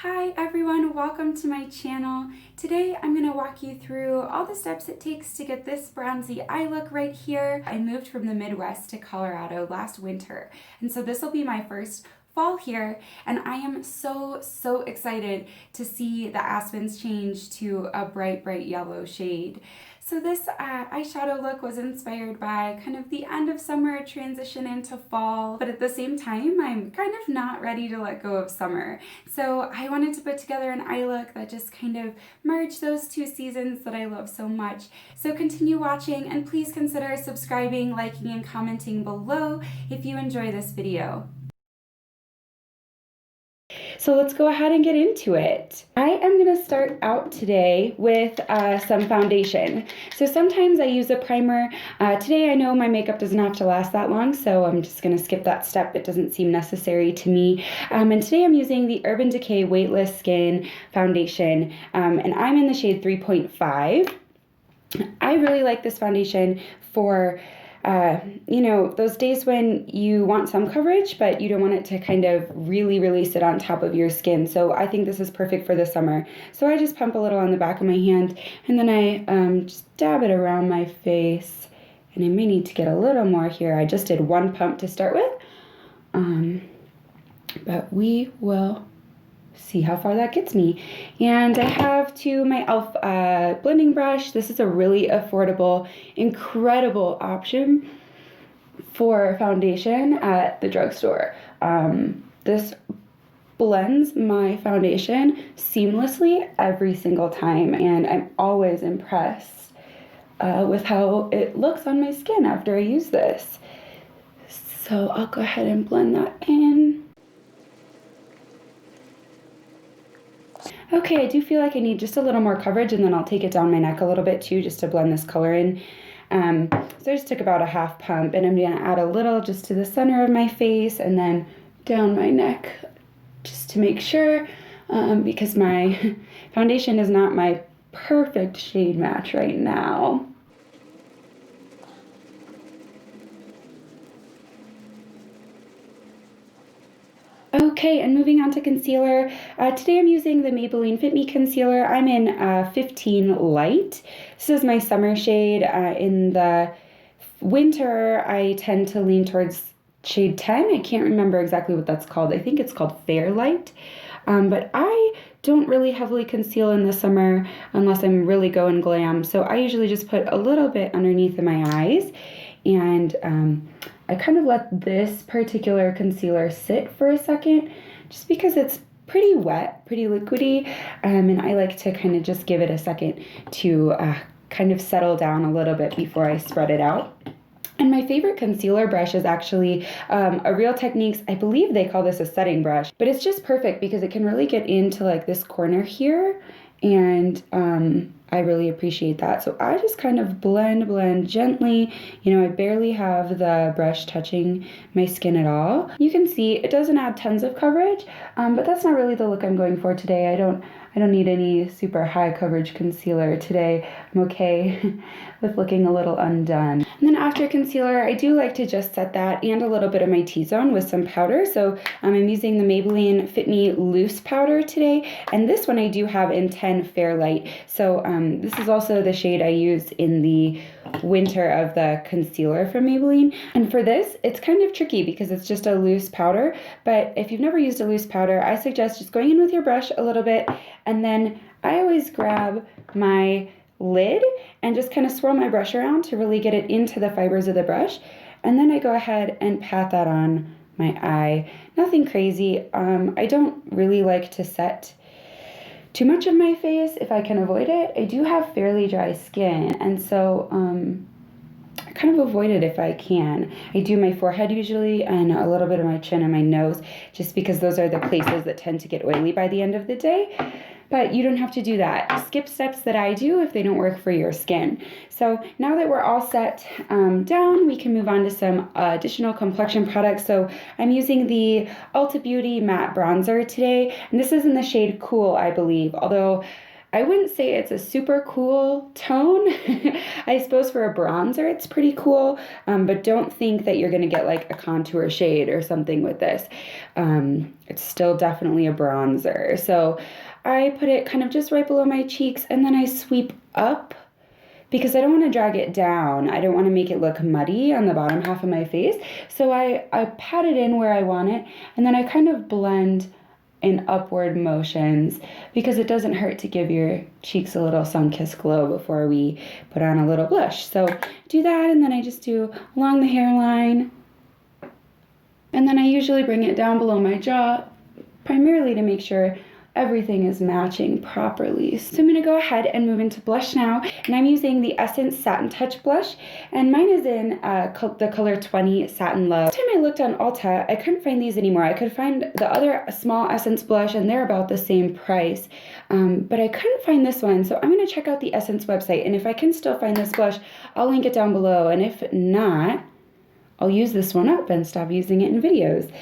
Hi everyone, welcome to my channel. Today I'm going to walk you through all the steps it takes to get this bronzy eye look right here. I moved from the Midwest to Colorado last winter, and so this will be my first fall here, and I am so excited to see the aspens change to a bright yellow shade. So this eyeshadow look was inspired by kind of the end of summer transition into fall, but at the same time, I'm kind of not ready to let go of summer. So I wanted to put together an eye look that just kind of merged those two seasons that I love so much. So continue watching and please consider subscribing, liking, and commenting below if you enjoy this video. So let's go ahead and get into it. I am going to start out today with some foundation. So sometimes I use a primer. Today I know my makeup doesn't have to last that long, so I'm just going to skip that step. It doesn't seem necessary to me. And today I'm using the Urban Decay Weightless Skin Foundation, and I'm in the shade 3.5. I really like this foundation for those days when you want some coverage, but you don't want it to kind of really sit on top of your skin. So I think this is perfect for the summer. So I just pump a little on the back of my hand, and then I just dab it around my face. And I may need to get a little more here. I just did one pump to start with, but we will see how far that gets me. And I have my e.l.f. Blending brush. This is a really affordable, incredible option for foundation at the drugstore. This blends my foundation seamlessly every single time, and I'm always impressed with how it looks on my skin after I use this. So I'll go ahead and blend that in. Okay, I do feel like I need just a little more coverage, and then I'll take it down my neck a little bit too, just to blend this color in. So I just took about a half pump, and I'm going to add a little just to the center of my face and then down my neck just to make sure, because my foundation is not my perfect shade match right now. Okay, and moving on to concealer. Today I'm using the Maybelline Fit Me concealer. I'm in 15 Light. This is my summer shade. In the winter, I tend to lean towards shade 10. I can't remember exactly what that's called. I think it's called Fair Light. But I don't really heavily conceal in the summer unless I'm really going glam. So I usually just put a little bit underneath of my eyes, and I kind of let this particular concealer sit for a second just because it's pretty wet, pretty liquidy, and I like to kind of just give it a second to kind of settle down a little bit before I spread it out. And my favorite concealer brush is actually a Real Techniques. I believe they call this a setting brush, but it's just perfect because it can really get into like this corner here, and I really appreciate that. So I just kind of blend gently. I barely have the brush touching my skin at all. You can see it doesn't add tons of coverage, but that's not really the look I'm going for today. I don't need any super high coverage concealer today. I'm okay with looking a little undone. And then after concealer, I do like to just set that and a little bit of my T-zone with some powder. So I'm using the Maybelline Fit Me Loose Powder today, and this one I do have in 10 Fair Light. So this is also the shade I use in the winter of the concealer from Maybelline. And for this, it's kind of tricky because it's just a loose powder, but if you've never used a loose powder, I suggest just going in with your brush a little bit, and then I always grab my lid and just kind of swirl my brush around to really get it into the fibers of the brush, and then I go ahead and pat that on my eye. Nothing crazy. I don't really like to set too much of my face if I can avoid it. I do have fairly dry skin, and so I kind of avoid it if I can. I do my forehead usually, and a little bit of my chin and my nose, just because those are the places that tend to get oily by the end of the day. But you don't have to do that. Skip steps that I do if they don't work for your skin. So now that we're all set down, we can move on to some additional complexion products. So I'm using the Ulta Beauty Matte Bronzer today, and this is in the shade Cool, I believe. Although I wouldn't say it's a super cool tone. I suppose for a bronzer, it's pretty cool, but don't think that you're going to get like a contour shade or something with this. It's still definitely a bronzer. So I put it kind of just right below my cheeks, and then I sweep up because I don't want to drag it down. I don't want to make it look muddy on the bottom half of my face. So I pat it in where I want it, and then I kind of blend in upward motions because it doesn't hurt to give your cheeks a little sun-kissed glow before we put on a little blush. So do that, and then I just do along the hairline, and then I usually bring it down below my jaw, primarily to make sure everything is matching properly. So I'm going to go ahead and move into blush now, and I'm using the Essence Satin Touch blush, and mine is in the color 20 Satin Love. Last time I looked on Ulta, I couldn't find these anymore. I could find the other small Essence blush, and they're about the same price, but I couldn't find this one, so I'm going to check out the Essence website, and if I can still find this blush, I'll link it down below, and if not, I'll use this one up and stop using it in videos.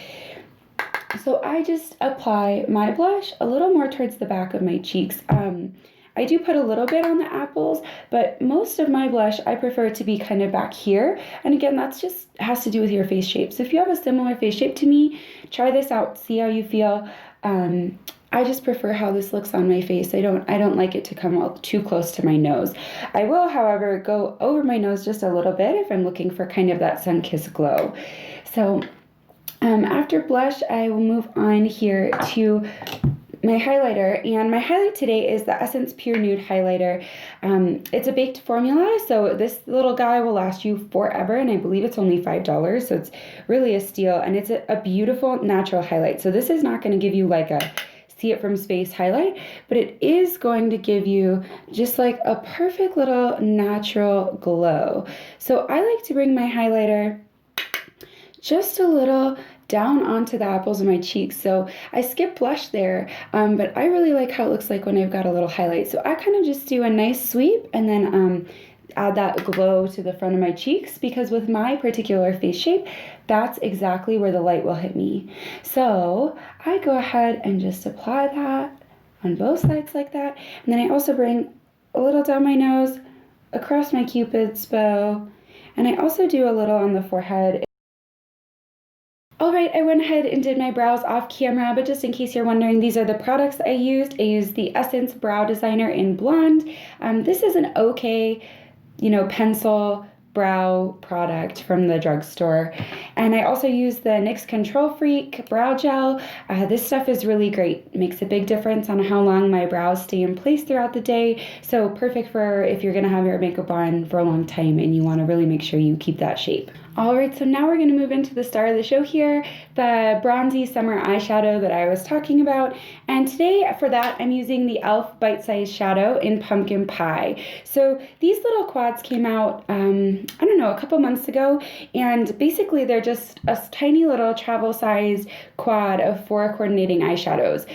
So I just apply my blush a little more towards the back of my cheeks. I do put a little bit on the apples, but most of my blush I prefer to be kind of back here. And again, that's just has to do with your face shape. So if you have a similar face shape to me, try this out, see how you feel. I just prefer how this looks on my face. I don't like it to come too close to my nose. I will, however, go over my nose just a little bit if I'm looking for kind of that sun-kissed glow. So after blush, I will move on here to my highlighter, and my highlight today is the Essence Pure Nude Highlighter. It's a baked formula, so this little guy will last you forever, and I believe it's only $5, so it's really a steal, and it's a beautiful natural highlight. So this is not going to give you like a see it from space highlight, but it is going to give you just like a perfect little natural glow. So I like to bring my highlighter just a little down onto the apples of my cheeks. So I skip blush there, but I really like how it looks like when I've got a little highlight. So I kind of just do a nice sweep and then add that glow to the front of my cheeks, because with my particular face shape, that's exactly where the light will hit me. So I go ahead and just apply that on both sides like that. And then I also bring a little down my nose, across my Cupid's bow, and I also do a little on the forehead. Alright, I went ahead and did my brows off camera, but just in case you're wondering, these are the products I used. I used the Essence Brow Designer in Blonde. This is an okay, pencil brow product from the drugstore. And I also used the NYX Control Freak Brow Gel. This stuff is really great. It makes a big difference on how long my brows stay in place throughout the day. So perfect for if you're going to have your makeup on for a long time and you want to really make sure you keep that shape. Alright, so now we're going to move into the star of the show here, the bronzy summer eyeshadow that I was talking about. And today for that, I'm using the e.l.f. Bite Size Shadow in Pumpkin Pie. So these little quads came out, a couple months ago, and basically they're just a tiny little travel-sized quad of 4 coordinating eyeshadows.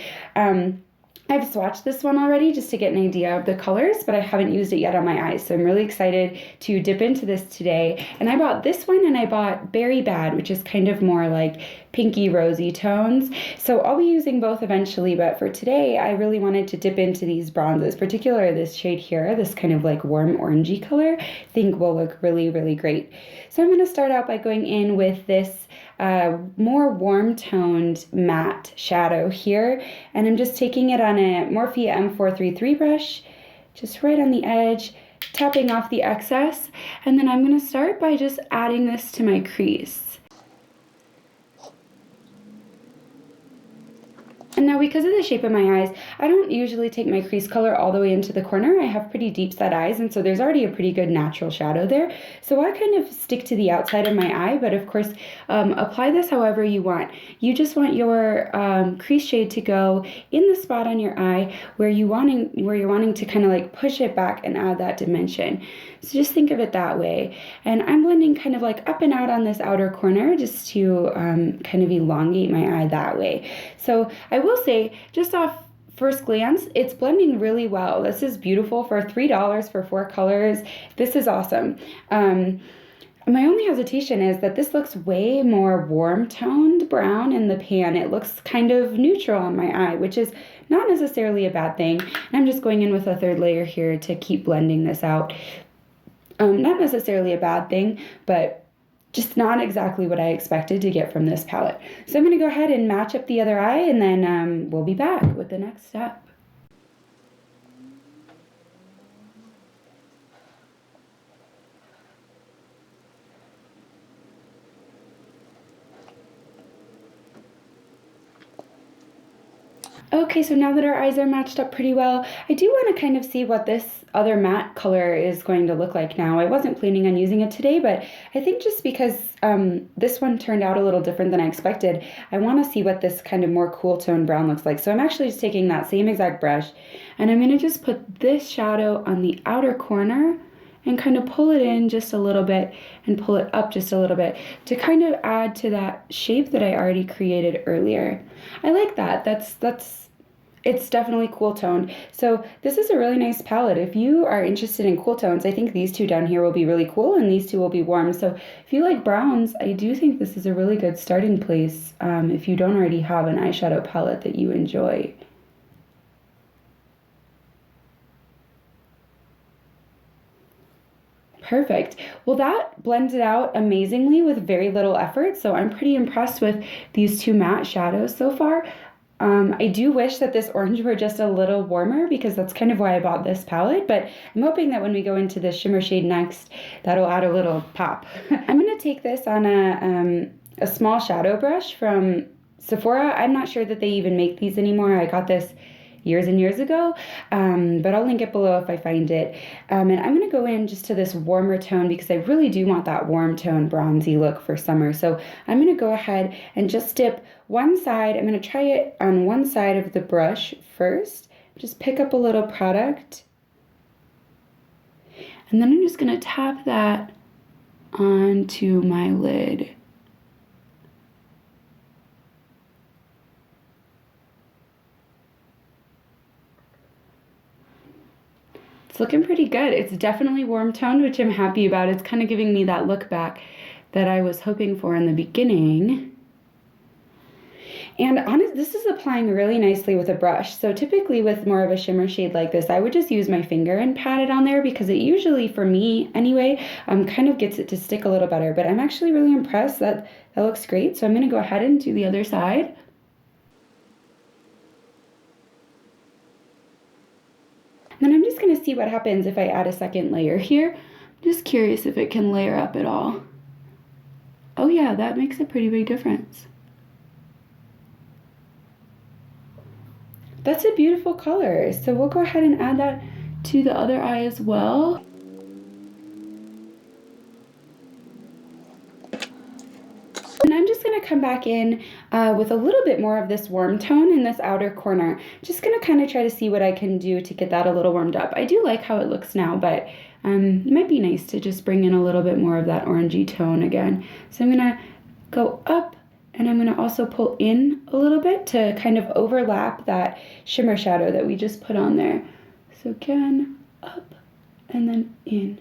I've swatched this one already just to get an idea of the colors, but I haven't used it yet on my eyes, so I'm really excited to dip into this today. And I bought this one, and I bought Berry Bad, which is kind of more like pinky rosy tones. So I'll be using both eventually, but for today, I really wanted to dip into these bronzes, particularly this shade here, this kind of like warm orangey color, I think will look really, really great. So I'm going to start out by going in with this more warm-toned matte shadow here, and I'm just taking it on a Morphe M433 brush, just right on the edge, tapping off the excess, and then I'm going to start by just adding this to my crease. And now because of the shape of my eyes, I don't usually take my crease color all the way into the corner. I have pretty deep set eyes, and so there's already a pretty good natural shadow there. So I kind of stick to the outside of my eye, but of course, apply this however you want. You just want your crease shade to go in the spot on your eye where you're wanting to kind of like push it back and add that dimension. So just think of it that way. And I'm blending kind of like up and out on this outer corner just to kind of elongate my eye that way. So I will say, just off first glance, it's blending really well. This is beautiful for $3 for 4 colors. This is awesome. My only hesitation is that this looks way more warm toned brown in the pan. It looks kind of neutral on my eye, which is not necessarily a bad thing. And I'm just going in with a third layer here to keep blending this out. Not necessarily a bad thing, but just not exactly what I expected to get from this palette. So I'm going to go ahead and match up the other eye, and then we'll be back with the next step. Okay, so now that our eyes are matched up pretty well, I do want to kind of see what this other matte color is going to look like now. I wasn't planning on using it today, but I think just because this one turned out a little different than I expected, I want to see what this kind of more cool tone brown looks like. So I'm actually just taking that same exact brush, and I'm going to just put this shadow on the outer corner and kind of pull it in just a little bit and pull it up just a little bit to kind of add to that shape that I already created earlier. I like that. It's definitely cool toned. So this is a really nice palette. If you are interested in cool tones, I think these two down here will be really cool, and these two will be warm. So if you like browns, I do think this is a really good starting place if you don't already have an eyeshadow palette that you enjoy. Perfect. Well, that blended out amazingly with very little effort, so I'm pretty impressed with these two matte shadows so far. I do wish that this orange were just a little warmer because that's kind of why I bought this palette, but I'm hoping that when we go into the shimmer shade next, that'll add a little pop. I'm going to take this on a small shadow brush from Sephora. I'm not sure that they even make these anymore. I got this years and years ago, but I'll link it below if I find it. And I'm going to go in just to this warmer tone because I really do want that warm tone bronzy look for summer. So I'm going to go ahead and just dip one side. I'm going to try it on one side of the brush first. Just pick up a little product. And then I'm just going to tap that onto my lid. It's looking pretty good. It's definitely warm toned, which I'm happy about. It's kind of giving me that look back that I was hoping for in the beginning. And honestly, this is applying really nicely with a brush. So typically with more of a shimmer shade like this, I would just use my finger and pat it on there because it usually, for me anyway, kind of gets it to stick a little better. But I'm actually really impressed that that looks great. So I'm going to go ahead and do the other side. Then I'm just going to see what happens if I add a second layer here. I'm just curious if it can layer up at all. Oh yeah, that makes a pretty big difference. That's a beautiful color. So we'll go ahead and add that to the other eye as well. And I'm just going to come back in with a little bit more of this warm tone in this outer corner. Just going to kind of try to see what I can do to get that a little warmed up. I do like how it looks now, but it might be nice to just bring in a little bit more of that orangey tone again. So I'm going to go up, and I'm going to also pull in a little bit to kind of overlap that shimmer shadow that we just put on there. So again, up and then in.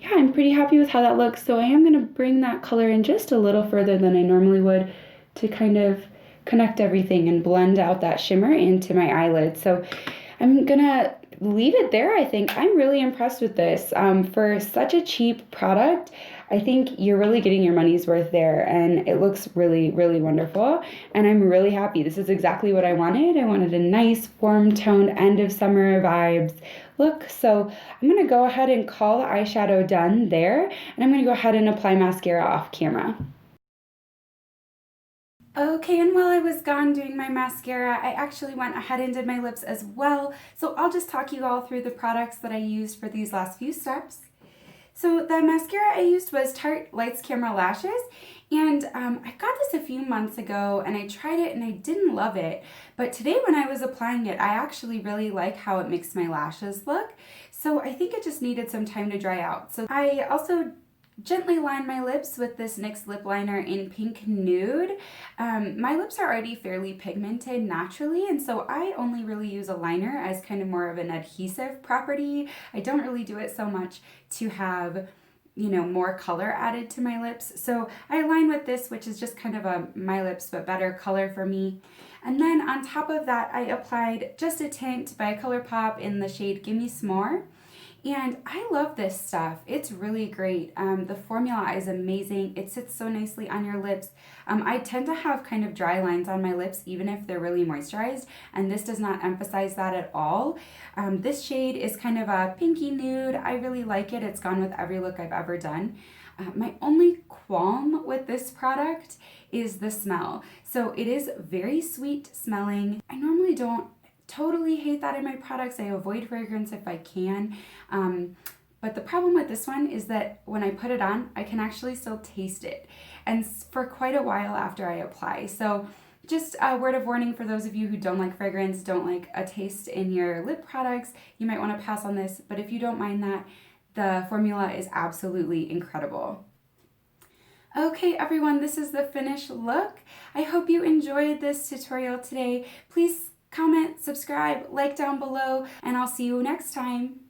Yeah, I'm pretty happy with how that looks. So I am going to bring that color in just a little further than I normally would to kind of connect everything and blend out that shimmer into my eyelid. So I'm going to leave it there, I think. I'm really impressed with this. For such a cheap product, I think you're really getting your money's worth there, and it looks really, really wonderful, and I'm really happy. This is exactly what I wanted. I wanted a nice, warm-toned, end-of-summer vibes look, so I'm going to go ahead and call the eyeshadow done there, and I'm going to go ahead and apply mascara off camera. Okay, and while I was gone doing my mascara, I actually went ahead and did my lips as well, so I'll just talk you all through the products that I used for these last few steps. So the mascara I used was Tarte Lights Camera Lashes, and I got this a few months ago, and I tried it and I didn't love it, but today when I was applying it, I actually really like how it makes my lashes look, so I think it just needed some time to dry out. So I also gently line my lips with this NYX lip liner in Pink Nude. My lips are already fairly pigmented naturally, and so I only really use a liner as kind of more of an adhesive property. I don't really do it so much to have, you know, more color added to my lips. So I line with this, which is just kind of a my lips but better color for me. And then on top of that, I applied just a tint by ColourPop in the shade Gimme S'more. And I love this stuff. It's really great. The formula is amazing. It sits so nicely on your lips. I tend to have kind of dry lines on my lips even if they're really moisturized, and this does not emphasize that at all. This shade is kind of a pinky nude. I really like it. It's gone with every look I've ever done. My only qualm with this product is the smell. So it is very sweet smelling. I normally don't totally hate that in my products. I avoid fragrance if I can. But the problem with this one is that when I put it on, I can actually still taste it, and for quite a while after I apply. So just a word of warning for those of you who don't like fragrance, don't like a taste in your lip products, you might want to pass on this. But if you don't mind that, the formula is absolutely incredible. Okay, everyone, this is the finished look. I hope you enjoyed this tutorial today. Please comment, subscribe, like down below, and I'll see you next time.